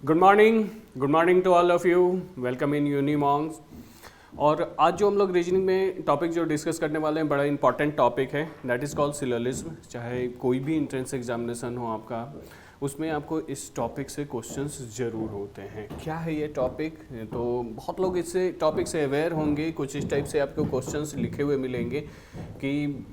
Good morning to all of you. Welcome in यूनिमॉन्ग्स। और आज जो हम लोग रीजनिंग में टॉपिक जो डिस्कस करने वाले हैं बड़ा इंपॉर्टेंट टॉपिक है, दैट इज़ कॉल्ड सिलोजिज्म। चाहे कोई भी एंट्रेंस एग्जामिनेशन हो आपका, उसमें आपको इस टॉपिक से क्वेश्चंस ज़रूर होते हैं। क्या है ये टॉपिक? तो बहुत लोग इससे टॉपिक से अवेयर होंगे। कुछ इस टाइप से आपको क्वेश्चंस लिखे हुए मिलेंगे कि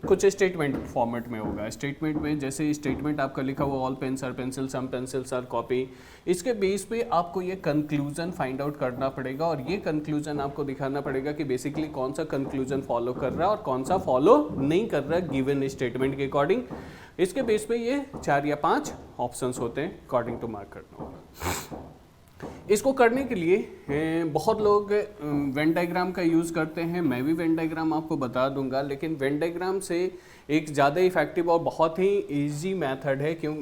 कुछ स्टेटमेंट फॉर्मेट में होगा। स्टेटमेंट में जैसे स्टेटमेंट आपका लिखा हुआ all pens are pencil, some pencils are copy, इसके बेस पे आपको ये कंक्लूजन फाइंड आउट करना पड़ेगा और ये कंक्लूजन आपको दिखाना पड़ेगा कि बेसिकली कौन सा कंक्लूजन फॉलो कर रहा है और कौन सा फॉलो नहीं कर रहा है गिवन स्टेटमेंट के अकॉर्डिंग। इसके बेस पे ये 4 या 5 ऑप्शंस होते हैं अकॉर्डिंग टू मार्क करना होगा। इसको करने के लिए बहुत लोग वेन डायग्राम का यूज़ करते हैं। मैं भी वेन डायग्राम आपको बता दूंगा, लेकिन वेन डायग्राम से एक ज़्यादा इफेक्टिव और बहुत ही इजी मेथड है क्यों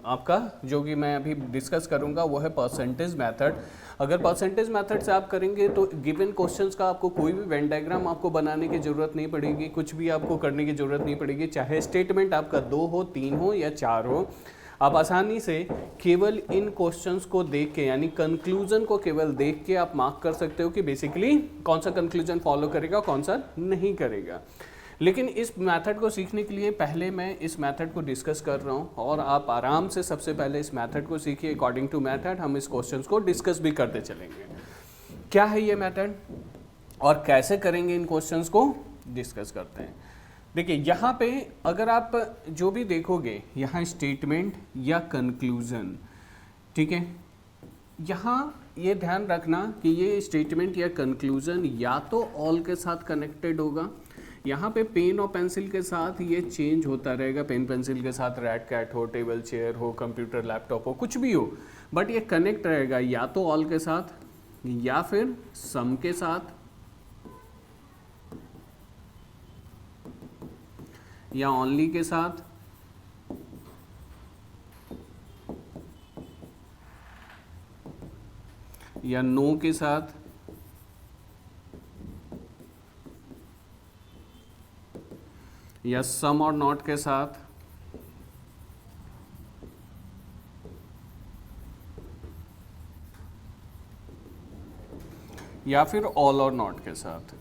आपका, जो कि मैं अभी डिस्कस करूंगा, वो है परसेंटेज मेथड। अगर परसेंटेज मेथड से आप करेंगे तो गिवन क्वेश्चंस का आपको कोई भी वेन डायग्राम आपको बनाने की ज़रूरत नहीं पड़ेगी, कुछ भी आपको करने की ज़रूरत नहीं पड़ेगी। चाहे स्टेटमेंट आपका 2 हो, 3 हो या 4 हो, आप आसानी से केवल इन क्वेश्चंस को देख के, यानी कंक्लूजन को केवल देख के आप मार्क कर सकते हो कि बेसिकली कौन सा कंक्लूजन फॉलो करेगा, कौन सा नहीं करेगा। लेकिन इस मेथड को सीखने के लिए पहले मैं इस मेथड को डिस्कस कर रहा हूँ और आप आराम से सबसे पहले इस मेथड को सीखिए। अकॉर्डिंग टू मेथड हम इस क्वेश्चंस को डिस्कस भी करते चलेंगे। क्या है ये मेथड और कैसे करेंगे इन क्वेश्चंस को डिस्कस करते हैं। देखिए यहाँ पे अगर आप जो भी देखोगे, यहाँ स्टेटमेंट या कंक्लूजन, ठीक है, यहाँ ये ध्यान रखना कि ये स्टेटमेंट या कंक्लूजन या तो ऑल के साथ कनेक्टेड होगा। यहाँ पे पेन और पेंसिल के साथ ये चेंज होता रहेगा। पेन पेंसिल के साथ रैट कैट हो, टेबल चेयर हो, कंप्यूटर लैपटॉप हो, कुछ भी हो, बट ये कनेक्ट रहेगा या तो ऑल के साथ या फिर सम के साथ या ओनली के साथ या नो के साथ या सम और नॉट के साथ या फिर ऑल और नॉट के साथ।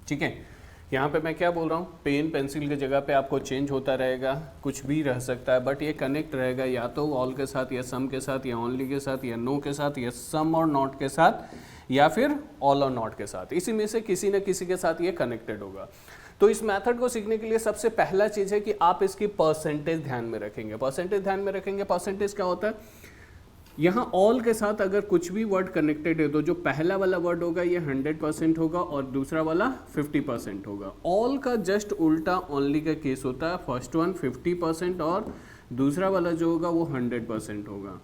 ठीक है, यहाँ पे मैं क्या बोल रहा हूँ, पेन पेंसिल की जगह पे आपको चेंज होता रहेगा, कुछ भी रह सकता है, बट ये कनेक्ट रहेगा या तो ऑल के साथ या सम के साथ या ओनली के साथ या नो के साथ या सम और नॉट के साथ या फिर ऑल और नॉट के साथ। इसी में से किसी न किसी के साथ ये कनेक्टेड होगा। तो इस मेथड को सीखने के लिए सबसे पहला चीज़ है कि आप इसकी परसेंटेज ध्यान में रखेंगे। परसेंटेज ध्यान में रखेंगे, परसेंटेज क्या होता है, यहाँ ऑल के साथ अगर कुछ भी वर्ड कनेक्टेड है तो जो पहला वाला वर्ड होगा ये 100% होगा और दूसरा वाला 50% होगा। ऑल का जस्ट उल्टा ओनली का केस होता है। फर्स्ट वन 50% और दूसरा वाला जो होगा वो 100% होगा।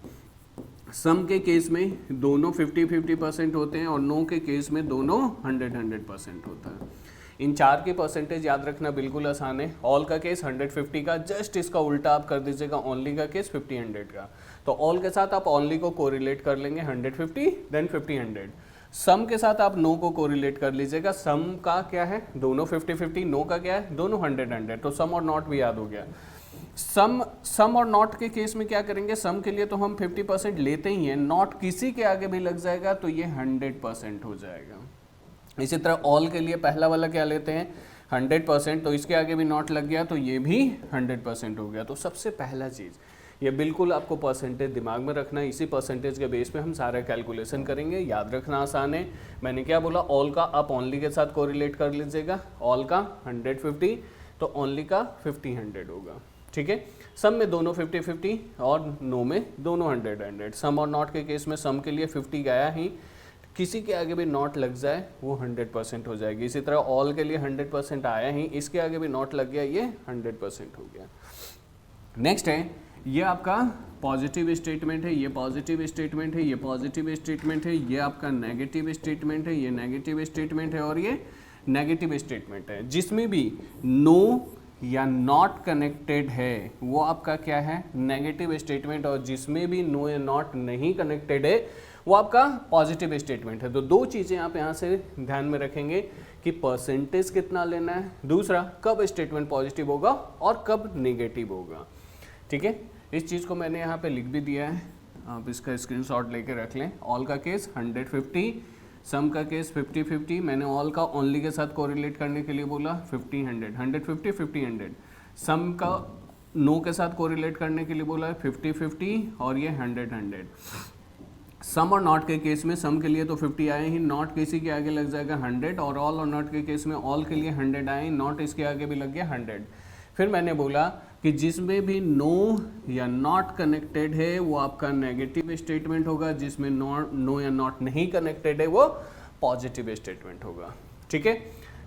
सम के केस में दोनों 50-50% होते हैं और नो के केस में दोनों 100% होता है। इन 4 के परसेंटेज याद रखना बिल्कुल आसान है। ऑल का केस 100-50 का, जस्ट इसका उल्टा आप कर दीजिएगा ओनली का केस 50-100 का। तो ऑल के साथ आप ओनली को कोरिलेट कर लेंगे 150 देन 50-100। सम के साथ आप नो को कोरिलेट कर लीजिएगा। सम का क्या है, दोनों 50-50, नो का क्या है, दोनों 100-100। तो सम और नॉट भी याद हो गया। सम और नॉट के केस में क्या करेंगे, सम के लिए तो हम 50% लेते ही हैं, नॉट किसी के आगे भी लग जाएगा तो ये 100% हो जाएगा। इसी तरह ऑल के लिए पहला वाला क्या लेते हैं 100%, तो इसके आगे भी नॉट लग गया तो ये भी 100% हो गया। तो सबसे पहला चीज़ ये बिल्कुल आपको परसेंटेज दिमाग में रखना है। इसी परसेंटेज के बेस पे हम सारा कैलकुलेशन करेंगे। याद रखना आसान है। मैंने क्या बोला, ऑल का आप ओनली के साथ कोरिलेट कर लीजिएगा। ऑल का 150 तो ओनली का 50-100 होगा। ठीक है, सम में दोनों 50-50 और नो में दोनों 100-100। सम और नॉट के केस में सम के लिए 50 गया ही, किसी के आगे भी नॉट लग जाए वो 100% हो जाएगी। इसी तरह ऑल के लिए 100% आया ही, इसके आगे भी नॉट लग गया, ये 100% हो गया। नेक्स्ट है, ये आपका पॉजिटिव स्टेटमेंट है, ये पॉजिटिव स्टेटमेंट है, ये पॉजिटिव स्टेटमेंट है, ये आपका नेगेटिव स्टेटमेंट है, ये नेगेटिव स्टेटमेंट है और ये नेगेटिव स्टेटमेंट है। जिसमें भी नो या नॉट कनेक्टेड है वो आपका क्या है, नेगेटिव स्टेटमेंट, और जिसमें भी नो या नॉट नहीं कनेक्टेड है वो आपका पॉजिटिव स्टेटमेंट है। तो दो चीज़ें आप यहाँ से ध्यान में रखेंगे कि परसेंटेज कितना लेना है, दूसरा कब स्टेटमेंट पॉजिटिव होगा और कब नेगेटिव होगा। ठीक है, इस चीज़ को मैंने यहाँ पे लिख भी दिया है, आप इसका स्क्रीनशॉट लेके रख लें। ऑल का केस 150, सम का केस 50-50, मैंने ऑल का ओनली के साथ कोरिलेट करने के लिए बोला 50-100, 150 50-100, सम का नो के साथ कोरिलेट करने के लिए बोला 50-50 और ये 100-100। सम और नॉट के केस में सम के लिए तो 50 आए ही, नॉट किसी के आगे लग जाएगा 100, और ऑल और नॉट के केस में ऑल के लिए 100 आए, नॉट इसके आगे भी लग गया 100। फिर मैंने बोला कि जिसमें भी नो या नॉट कनेक्टेड है वो आपका नेगेटिव स्टेटमेंट होगा, जिसमें नो या नॉट नहीं कनेक्टेड है वो पॉजिटिव स्टेटमेंट होगा। ठीक है,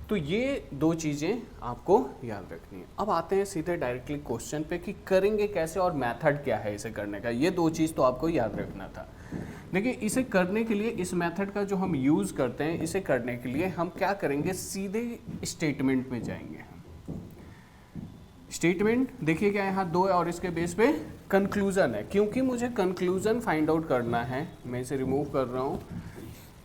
तो ये दो चीज़ें आपको याद रखनी है। अब आते हैं सीधे डायरेक्टली क्वेश्चन पे कि करेंगे कैसे और मेथड क्या है इसे करने का। ये दो चीज़ तो आपको याद रखना था। देखिए, इसे करने के लिए इस मेथड का जो हम यूज़ करते हैं, इसे करने के लिए हम क्या करेंगे, सीधे स्टेटमेंट में जाएंगे। स्टेटमेंट देखिए क्या यहाँ दो है और इसके बेस पे कंक्लूजन है। क्योंकि मुझे कंक्लूजन फाइंड आउट करना है, मैं इसे रिमूव कर रहा हूँ,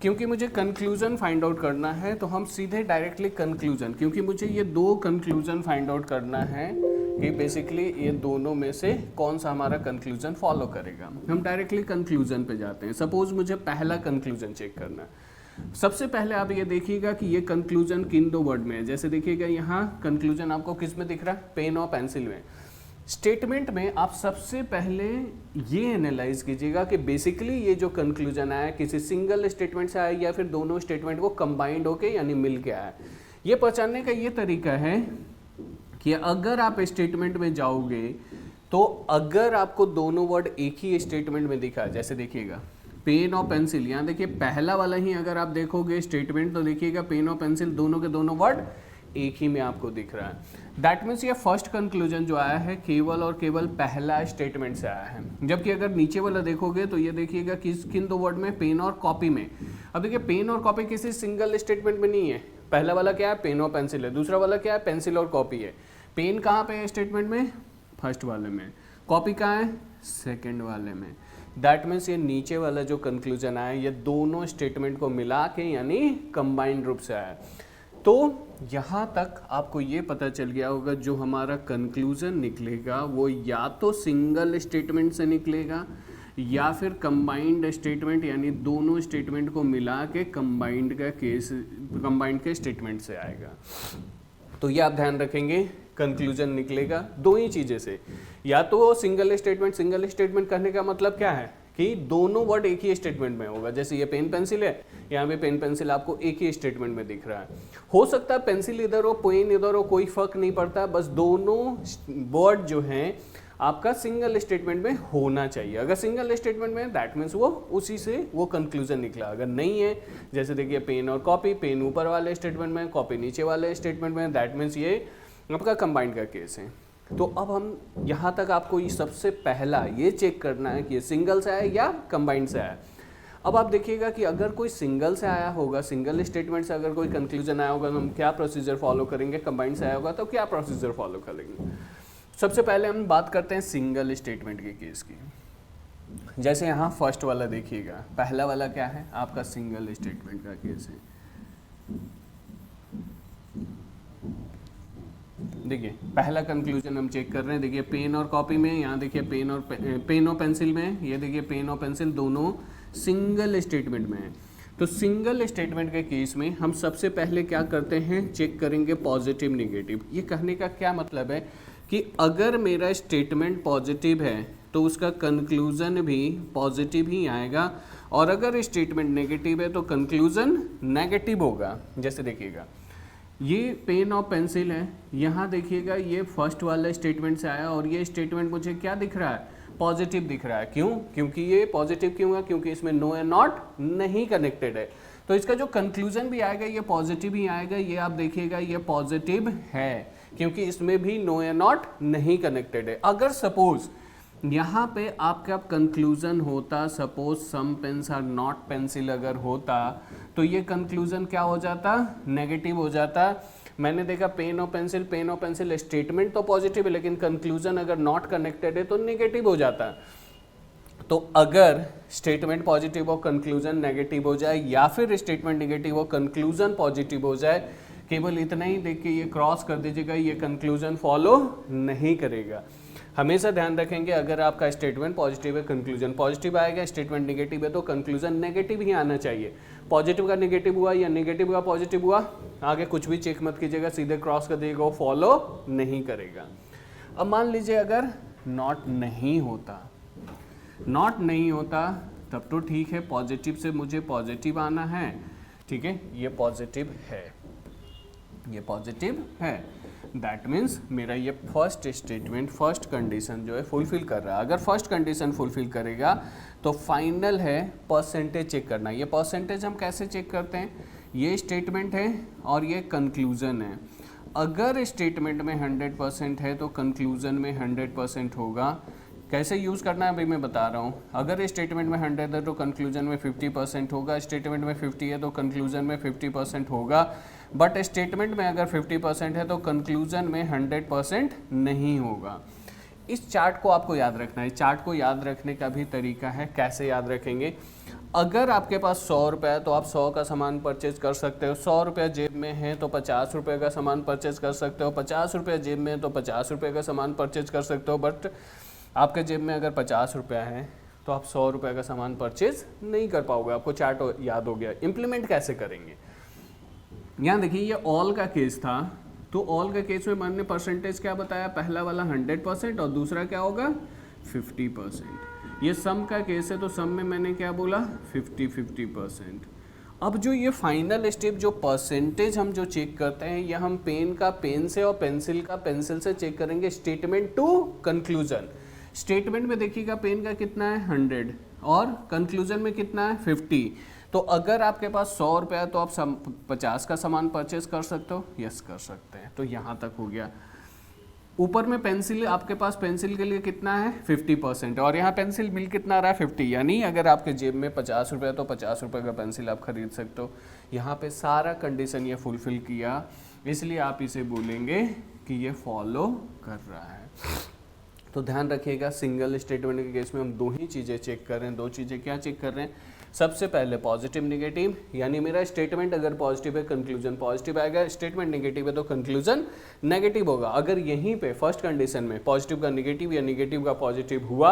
क्योंकि मुझे कंक्लूजन फाइंड आउट करना है तो हम सीधे डायरेक्टली कंक्लूजन, क्योंकि मुझे ये दो कंक्लूजन फाइंड आउट करना है कि बेसिकली ये दोनों में से कौन सा हमारा कंक्लूजन फॉलो करेगा। हम डायरेक्टली कंक्लूजन पे जाते हैं। सपोज मुझे पहला कंक्लूजन चेक करना है। सबसे पहले आप ये देखिएगा कि ये कंक्लूजन किन दो वर्ड में है। जैसे देखिएगा यहाँ कंक्लूजन आपको किस में दिख रहा है, पेन और पेंसिल में। स्टेटमेंट में आप सबसे पहले ये एनालाइज कीजिएगा कि बेसिकली ये जो कंक्लूजन आया किसी सिंगल स्टेटमेंट से आया या फिर दोनों स्टेटमेंट को कंबाइंड होके यानी मिल के आया। ये पहचानने का ये तरीका है कि अगर आप स्टेटमेंट में जाओगे तो अगर आपको दोनों वर्ड एक ही स्टेटमेंट में दिखा, जैसे देखिएगा पेन और पेंसिल, यहाँ देखिए पहला वाला ही अगर आप देखोगे स्टेटमेंट तो देखिएगा पेन और पेंसिल दोनों के दोनों वर्ड एक ही में आपको दिख रहा है। दैट मीन्स ये फर्स्ट कंक्लूजन जो आया है केवल और केवल पहला स्टेटमेंट से आया है। जबकि अगर नीचे वाला देखोगे तो ये देखिएगा किन दो वर्ड में, पेन और कॉपी में। अब देखिए पेन और कॉपी किसी सिंगल स्टेटमेंट में नहीं है। पहला वाला क्या है, पेन और पेंसिल है। दूसरा वाला क्या है, पेंसिल और कॉपी है। पेन कहाँ पे है स्टेटमेंट में, फर्स्ट वाले में। कॉपी कहाँ है, सेकेंड वाले में। दैट मीन्स ये नीचे वाला जो कंक्लूजन आया ये दोनों स्टेटमेंट को मिला के यानी कंबाइंड रूप से आया। तो यहाँ तक आपको ये पता चल गया होगा जो हमारा कंक्लूजन निकलेगा वो या तो सिंगल स्टेटमेंट से निकलेगा या फिर कंबाइंड स्टेटमेंट यानी दोनों स्टेटमेंट को मिला के कंबाइंड के स्टेटमेंट से आएगा। तो ये आप ध्यान रखेंगे, कंक्लूजन निकलेगा दो ही चीज़ें से, या तो सिंगल स्टेटमेंट करने का मतलब क्या है कि दोनों वर्ड एक ही स्टेटमेंट में होगा। जैसे ये पेन पेंसिल है, यहाँ पे पेन पेंसिल आपको एक ही स्टेटमेंट में दिख रहा है। हो सकता है पेंसिल इधर हो पेन इधर हो, कोई फर्क नहीं पड़ता, बस दोनों वर्ड जो हैं आपका सिंगल स्टेटमेंट में होना चाहिए। अगर सिंगल स्टेटमेंट में दैट मीन्स वो उसी से वो कंक्लूजन निकला। अगर नहीं है, जैसे देखिए पेन और कॉपी, पेन ऊपर वाले स्टेटमेंट में, कॉपी नीचे वाले स्टेटमेंट में, दैट मीन्स ये आपका कंबाइंड का केस है। तो अब हम यहाँ तक आपको ये सबसे पहला ये चेक करना है कि ये सिंगल से आया या कंबाइंड से आया। अब आप देखिएगा कि अगर कोई सिंगल से आया होगा, सिंगल स्टेटमेंट से अगर कोई कंक्लूजन आया होगा तो हम क्या प्रोसीजर फॉलो करेंगे, कंबाइंड से आया होगा तो क्या प्रोसीजर फॉलो करेंगे। सबसे पहले हम बात करते हैं सिंगल स्टेटमेंट के केस की। जैसे यहाँ फर्स्ट वाला देखिएगा, पहला वाला क्या है आपका सिंगल स्टेटमेंट का केस है। देखिए पहला कंक्लूजन हम चेक कर रहे हैं। देखिए पेन और कॉपी में, यहाँ देखिए पेन और पेंसिल में, ये देखिए पेन और पेंसिल दोनों सिंगल स्टेटमेंट में है। तो सिंगल स्टेटमेंट के केस में हम सबसे पहले क्या करते हैं, चेक करेंगे पॉजिटिव निगेटिव। ये कहने का क्या मतलब है कि अगर मेरा स्टेटमेंट पॉजिटिव है तो उसका कंक्लूजन भी पॉजिटिव ही आएगा, और अगर स्टेटमेंट नेगेटिव है तो कंक्लूजन नेगेटिव होगा। जैसे देखिएगा ये पेन और पेंसिल है, यहाँ देखिएगा ये फर्स्ट वाला स्टेटमेंट से आया और ये स्टेटमेंट मुझे क्या दिख रहा है, पॉजिटिव दिख रहा है। क्यों, क्योंकि ये पॉजिटिव क्यों है, क्योंकि इसमें नो एंड नॉट नहीं कनेक्टेड है। तो इसका जो कंक्लूजन भी आएगा ये पॉजिटिव ही आएगा। ये आप देखिएगा ये पॉजिटिव है क्योंकि इसमें भी नो एंड नॉट नहीं कनेक्टेड है। अगर सपोज यहाँ पे आपका कंक्लूजन होता, suppose some pens are not pencil अगर होता, तो ये कंक्लूजन क्या हो जाता, नेगेटिव हो जाता। मैंने देखा पेन और पेंसिल स्टेटमेंट तो पॉजिटिव है लेकिन कंक्लूजन अगर नॉट कनेक्टेड है तो नेगेटिव हो जाता है। तो अगर स्टेटमेंट पॉजिटिव हो कंक्लूजन नेगेटिव हो जाए, या फिर स्टेटमेंट नेगेटिव हो कंक्लूजन पॉजिटिव हो जाए, केवल इतना ही देख के ये क्रॉस कर दीजिएगा, ये कंक्लूजन फॉलो नहीं करेगा। हमेशा ध्यान रखेंगे अगर आपका स्टेटमेंट पॉजिटिव है कंक्लूजन पॉजिटिव आएगा, स्टेटमेंट नेगेटिव है तो कंक्लूजन नेगेटिव ही आना चाहिए। पॉजिटिव का नेगेटिव हुआ या नेगेटिव का पॉजिटिव हुआ, आगे कुछ भी चेक मत कीजिएगा, सीधे क्रॉस कर दीजिएगा, वो फॉलो नहीं करेगा। अब मान लीजिए अगर नॉट नहीं होता तब तो ठीक है, पॉजिटिव से मुझे पॉजिटिव आना है, ठीक है, ये पॉजिटिव है, दैट मीन्स मेरा ये फर्स्ट स्टेटमेंट फर्स्ट कंडीशन जो है फुलफिल कर रहा है। अगर फर्स्ट कंडीशन फुलफिल करेगा तो फाइनल है परसेंटेज चेक करना। ये परसेंटेज हम कैसे चेक करते हैं, ये स्टेटमेंट है और ये कंक्लूजन है। अगर स्टेटमेंट में 100% है तो कंक्लूजन में 100% होगा। कैसे यूज़ करना है अभी मैं बता रहा हूँ। अगर स्टेटमेंट में 100 है तो कंक्लूजन में 50% होगा, स्टेटमेंट में 50 है तो कंक्लूजन में 50% होगा, बट स्टेटमेंट में अगर 50% है तो कंक्लूजन में 100% नहीं होगा। इस चार्ट को आपको याद रखना है। चार्ट को याद रखने का भी तरीका है, कैसे याद रखेंगे। अगर आपके पास 100 रुपये है तो आप 100 का सामान परचेज कर सकते हो, 100 रुपये जेब में है तो 50 रुपये का सामान परचेज कर सकते हो, 50 रुपये जेब में है तो 50 रुपये का सामान परचेज कर सकते हो। बट आपके जेब में अगर 50 रुपया है तो आप 100 रुपये का सामान परचेज नहीं कर पाओगे। आपको चार्ट याद हो गया। इम्प्लीमेंट कैसे करेंगे, यहाँ देखिए ये ऑल का केस था, तो ऑल का केस में मैंने परसेंटेज क्या बताया, पहला वाला 100% और दूसरा क्या होगा 50%। ये सम का केस है तो सम में मैंने क्या बोला 50-50%। अब जो ये फाइनल स्टेप जो परसेंटेज हम जो चेक करते हैं, ये हम पेन का पेन से और पेंसिल का पेंसिल से चेक करेंगे स्टेटमेंट टू कंक्लूजन। स्टेटमेंट में देखिएगा पेन का कितना है 100 और कंक्लूजन में कितना है 50। तो अगर आपके पास 100 रुपये है तो आप 50 का सामान परचेज कर सकते हो, यस कर सकते हैं। तो यहाँ तक हो गया। ऊपर में पेंसिल, आपके पास पेंसिल के लिए कितना है 50% और यहाँ पेंसिल बिल कितना आ रहा है 50, यानी अगर आपके जेब में 50 रुपये है तो 50 रुपये का पेंसिल आप खरीद सकते हो। यहाँ पे सारा कंडीशन ये फुलफिल किया, इसलिए आप इसे बोलेंगे कि ये फॉलो कर रहा है। तो ध्यान रखिएगा सिंगल स्टेटमेंट के केस में हम दो ही चीज़ें चेक कर रहे हैं। दो चीज़ें क्या चेक कर रहे हैं, सबसे पहले पॉजिटिव नेगेटिव, यानी मेरा स्टेटमेंट अगर पॉजिटिव है कंक्लूजन पॉजिटिव आएगा, स्टेटमेंट नेगेटिव है तो कंक्लूजन नेगेटिव होगा। अगर यहीं पे फर्स्ट कंडीशन में पॉजिटिव का नेगेटिव या नेगेटिव का पॉजिटिव हुआ,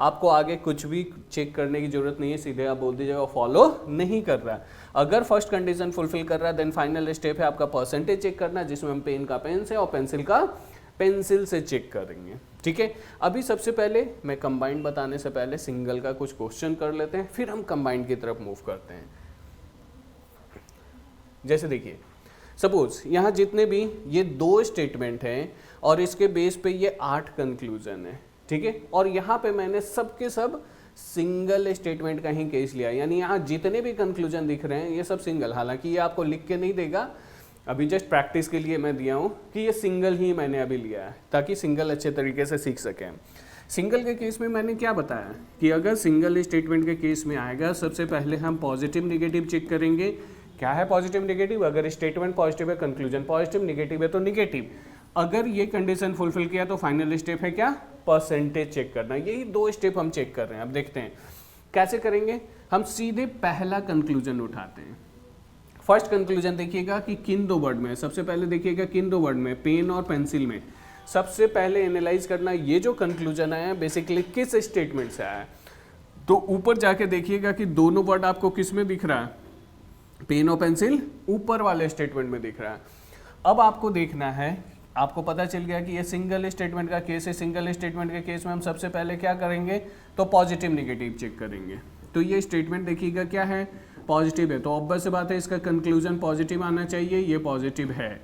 आपको आगे कुछ भी चेक करने की जरूरत नहीं है, सीधे आप बोल दीजिएगा फॉलो नहीं कर रहा है। अगर फर्स्ट कंडीशन फुलफिल कर रहा है देन फाइनल स्टेप है आपका परसेंटेज चेक करना, जिसमें हम पेन का पेन से और पेंसिल का पेंसिल से चेक करेंगे। ठीक है, अभी सबसे पहले मैं कंबाइंड बताने से पहले सिंगल का कुछ क्वेश्चन कर लेते हैं, फिर हम कंबाइंड की तरफ मूव करते हैं। जैसे देखिए, सपोज यहाँ जितने भी ये 2 स्टेटमेंट हैं और इसके बेस पे ये 8 कंक्लूजन है, ठीक है, और यहाँ पे मैंने सबके सब सिंगल स्टेटमेंट का ही केस लिया, यानी यहाँ जितने भी कंक्लूजन दिख रहे हैं ये सब सिंगल। हालांकि ये आपको लिख के नहीं देगा, अभी जस्ट प्रैक्टिस के लिए मैं दिया हूँ कि ये सिंगल ही मैंने अभी लिया है ताकि सिंगल अच्छे तरीके से सीख सकें। सिंगल के केस में मैंने क्या बताया कि अगर सिंगल स्टेटमेंट के केस में आएगा, सबसे पहले हम पॉजिटिव नेगेटिव चेक करेंगे। क्या है पॉजिटिव नेगेटिव, अगर स्टेटमेंट पॉजिटिव है कंक्लूजन पॉजिटिव, नेगेटिव है तो नेगेटिव। अगर ये कंडीशन फुलफिल किया तो फाइनल स्टेप है क्या, परसेंटेज चेक करना। यही 2 स्टेप हम चेक कर रहे हैं। अब देखते हैं कैसे करेंगे। हम सीधे पहला कंक्लूजन उठाते हैं। फर्स्ट कंक्लूजन देखिएगा कि किन 2 वर्ड में, सबसे पहले देखिएगा किन 2 वर्ड में, पेन और पेंसिल में। सबसे पहले एनालाइज करना ये जो कंक्लूजन आया है बेसिकली किस स्टेटमेंट से आया है। तो ऊपर जाके देखिएगा कि दोनों वर्ड आपको किस में दिख रहा है, पेन और पेंसिल ऊपर वाले स्टेटमेंट में दिख रहा है। अब आपको देखना है, आपको पता चल गया कि ये सिंगल स्टेटमेंट का केस है। सिंगल स्टेटमेंट के केस में हम सबसे पहले क्या करेंगे, तो पॉजिटिव नेगेटिव चेक करेंगे। तो ये स्टेटमेंट देखिएगा क्या है, पॉजिटिव है, तो ऑब्वियस सी बात है इसका कंक्लूजन पॉजिटिव आना चाहिए, ये पॉजिटिव है,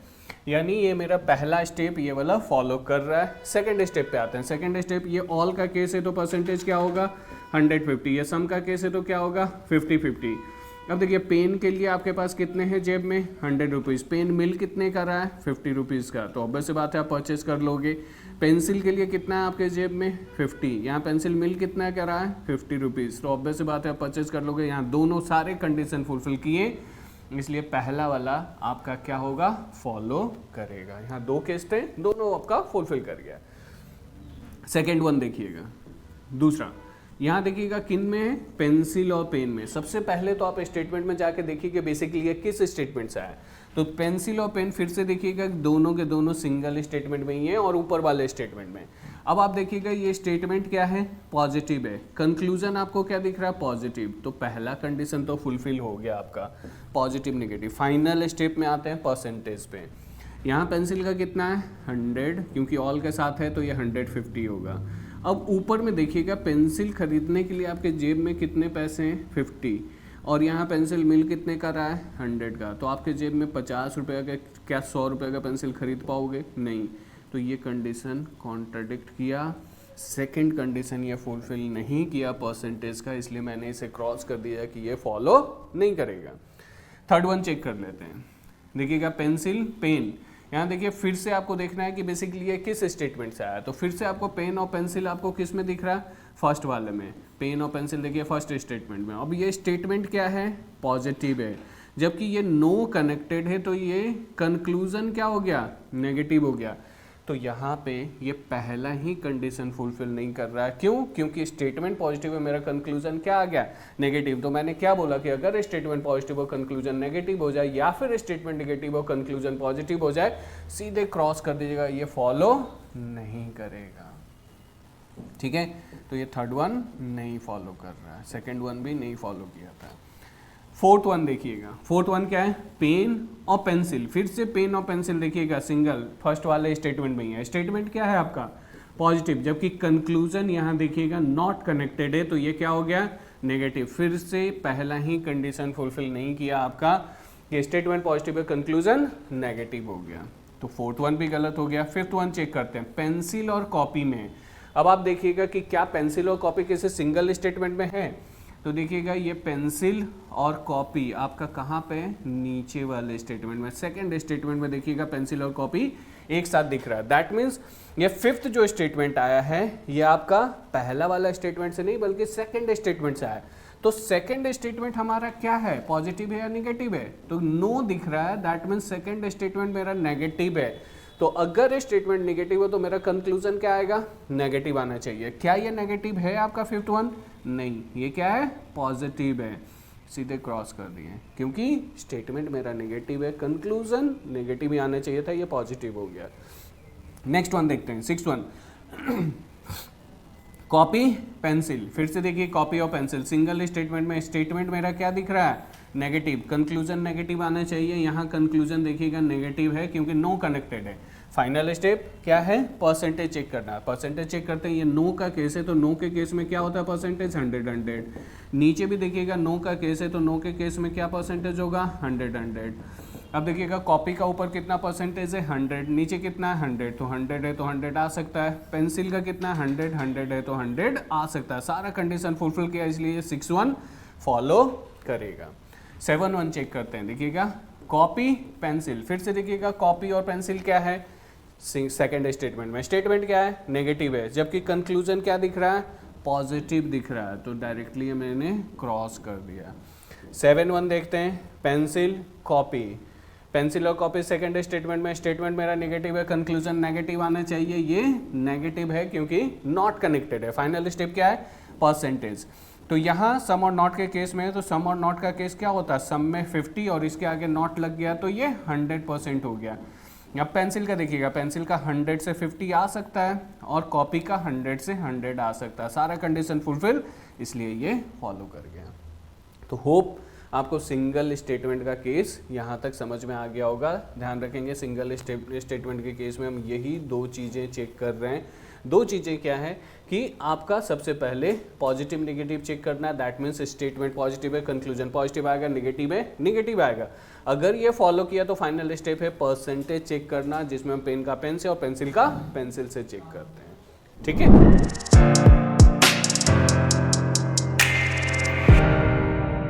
यानी ये मेरा पहला स्टेप ये वाला फॉलो कर रहा है। सेकंड स्टेप पे आते हैं। सेकंड स्टेप, ये ऑल का केस है तो परसेंटेज क्या होगा 100-50, ये सम का केस है तो क्या होगा 50-50। अब देखिए पेन के लिए आपके पास कितने हैं जेब में 100 रुपीज़, पेन मिल कितने का रहा है 50 रुपीज़ का, तो ऑब्वियस सी बात है आप परचेज कर लोगे। पेंसिल के लिए कितना है आपके जेब में 50, यहाँ पेंसिल मिल कितना क्या रहा है 50 रुपीज़, तो ऑब्वियस सी बात है आप परचेज कर लोगे। यहाँ दोनों सारे कंडीशन फुलफिल किए इसलिए पहला वाला आपका क्या होगा, फॉलो करेगा। यहाँ 2 केस थे, दोनों आपका फुलफिल कर गया। सेकेंड वन देखिएगा, दूसरा यहाँ देखिएगा किन में है, पेंसिल और पेन में। सबसे पहले तो आप स्टेटमेंट में जाके देखिए कि बेसिकली ये किस स्टेटमेंट से आया। तो पेंसिल और पेन फिर से देखिएगा दोनों के दोनों सिंगल स्टेटमेंट में ही है और ऊपर वाले स्टेटमेंट में। अब आप देखिएगा ये स्टेटमेंट क्या है, पॉजिटिव है। कंक्लूजन आपको क्या दिख रहा है, पॉजिटिव। तो पहला कंडीशन तो फुलफिल हो गया आपका, पॉजिटिव नेगेटिव। फाइनल स्टेप में आते हैं परसेंटेज पे। यहाँ पेंसिल का कितना है, 100, क्योंकि ऑल के साथ है तो ये 150 होगा। अब ऊपर में देखिएगा पेंसिल खरीदने के लिए आपके जेब में कितने पैसे हैं, 50, और यहाँ पेंसिल मिल कितने का रहा है, 100 का। तो आपके जेब में 50 रुपये का, क्या 100 रुपये का पेंसिल खरीद पाओगे, नहीं। तो ये कंडीशन कॉन्ट्राडिक्ट किया। सेकंड कंडीशन ये फुलफिल नहीं किया परसेंटेज का, इसलिए मैंने इसे क्रॉस कर दिया कि ये फॉलो नहीं करेगा। थर्ड वन चेक कर लेते हैं। देखिएगा पेंसिल पेन, यहाँ देखिए फिर से आपको देखना है कि बेसिकली ये किस स्टेटमेंट से आया। तो फिर से आपको पेन और पेंसिल आपको किस में दिख रहा है, फर्स्ट वाले में। पेन और पेंसिल देखिए फर्स्ट स्टेटमेंट में। अब ये स्टेटमेंट क्या है, पॉजिटिव है, जबकि ये नो कनेक्टेड है, तो ये कंक्लूजन क्या हो गया, नेगेटिव हो गया। तो यहाँ पे ये पहला ही कंडीशन फुलफिल नहीं कर रहा है। क्यों, क्योंकि स्टेटमेंट पॉजिटिव है, मेरा कंक्लूजन क्या आ गया, नेगेटिव। तो मैंने क्या बोला कि अगर स्टेटमेंट पॉजिटिव हो कंक्लूजन नेगेटिव हो जाए, या फिर स्टेटमेंट नेगेटिव हो कंक्लूजन पॉजिटिव हो जाए, सीधे क्रॉस कर दीजिएगा, ये फॉलो नहीं करेगा। ठीक है, तो ये थर्ड वन नहीं फॉलो कर रहा है, सेकेंड वन भी नहीं फॉलो किया था। फोर्थ वन देखिएगा, फोर्थ वन क्या है, पेन और पेंसिल। फिर से पेन और पेंसिल देखिएगा सिंगल, फर्स्ट वाले स्टेटमेंट में ही है। स्टेटमेंट क्या है आपका, पॉजिटिव, जबकि कंक्लूजन यहाँ देखिएगा नॉट कनेक्टेड है, तो ये क्या हो गया, नेगेटिव। फिर से पहला ही कंडीशन फुलफिल नहीं किया आपका, ये स्टेटमेंट पॉजिटिव है, कंक्लूजन नेगेटिव हो गया। तो फोर्थ वन भी गलत हो गया। फिफ्थ वन चेक करते हैं, पेंसिल और कॉपी में। अब आप देखिएगा कि क्या पेंसिल और कॉपी किसी सिंगल स्टेटमेंट में है। तो देखिएगा ये पेंसिल और कॉपी आपका कहाँ पे, नीचे वाले स्टेटमेंट में। सेकंड स्टेटमेंट में देखिएगा पेंसिल और कॉपी एक साथ दिख रहा है। दैट मीन्स ये फिफ्थ जो स्टेटमेंट आया है ये आपका पहला वाला स्टेटमेंट से नहीं बल्कि सेकंड स्टेटमेंट से आया। तो सेकंड स्टेटमेंट हमारा क्या है, पॉजिटिव है या नेगेटिव है, तो नो दिख रहा है। दैट मीन्स सेकंड स्टेटमेंट मेरा नेगेटिव है। तो अगर स्टेटमेंट नेगेटिव हो तो मेरा कंक्लूजन क्या आएगा, नेगेटिव आना चाहिए। क्या ये नेगेटिव है आपका फिफ्थ वन, नहीं, ये क्या है, पॉजिटिव है। सीधे क्रॉस कर दिए, क्योंकि स्टेटमेंट मेरा नेगेटिव है, कंक्लूजन नेगेटिव ही आना चाहिए था, ये पॉजिटिव हो गया। नेक्स्ट वन देखते हैं, सिक्स्थ वन कॉपी पेंसिल। फिर से देखिए कॉपी और पेंसिल सिंगल स्टेटमेंट में, स्टेटमेंट मेरा क्या दिख रहा है, नेगेटिव, कंक्लूजन नेगेटिव आना चाहिए। यहाँ कंक्लूजन देखिएगा नेगेटिव है क्योंकि नो कनेक्टेड है। फाइनल स्टेप क्या है, परसेंटेज चेक करना है। परसेंटेज चेक करते हैं, ये नो का केस है तो नो के केस में क्या होता है परसेंटेज, 100। नीचे भी देखिएगा नो का केस है तो नो के केस में क्या परसेंटेज होगा, 100। अब देखिएगा कॉपी का ऊपर कितना परसेंटेज है, 100, नीचे कितना है, 100, तो 100 है तो 100 आ सकता है। पेंसिल का कितना है, 100 है तो 100 आ सकता है। सारा कंडीशन फुलफिल किया, इसलिए 6-1 फॉलो करेगा। 7-1 चेक करते हैं, देखिएगा कॉपी पेंसिल। फिर से देखिएगा कॉपी और पेंसिल क्या है, सेकेंड स्टेटमेंट में। स्टेटमेंट क्या है, नेगेटिव है, जबकि कंक्लूजन क्या दिख रहा है, पॉजिटिव दिख रहा है, तो डायरेक्टली मैंने क्रॉस कर दिया। 7-1 देखते हैं, पेंसिल कॉपी। पेंसिल और कॉपी सेकेंड स्टेटमेंट में, स्टेटमेंट मेरा नेगेटिव है, कंक्लूजन नेगेटिव आना चाहिए, ये नेगेटिव है क्योंकि नॉट कनेक्टेड है। फाइनल स्टेप क्या है, परसेंटेज। तो यहाँ सम और नॉट के केस में है, तो सम और नॉट का केस क्या होता है, सम में 50 और इसके आगे नॉट लग गया तो ये 100% हो गया। अब पेंसिल का देखिएगा, पेंसिल का 100 से 50 आ सकता है और कॉपी का 100 से 100 आ सकता है। सारा कंडीशन फुलफिल, इसलिए ये फॉलो कर गया। तो होप आपको सिंगल स्टेटमेंट का केस यहाँ तक समझ में आ गया होगा। ध्यान रखेंगे सिंगल स्टेटमेंट के केस में हम यही 2 चीज़ें चेक कर रहे हैं। 2 चीज़ें क्या है कि आपका सबसे पहले पॉजिटिव नेगेटिव चेक करना है। दैट मीन्स स्टेटमेंट पॉजिटिव है, कंक्लूजन पॉजिटिव आएगा, नेगेटिव है, नेगेटिव आएगा। अगर ये फॉलो किया तो फाइनल स्टेप है परसेंटेज चेक करना, जिसमें हम पेन का पेन से और पेंसिल का पेंसिल से चेक करते हैं। ठीक है।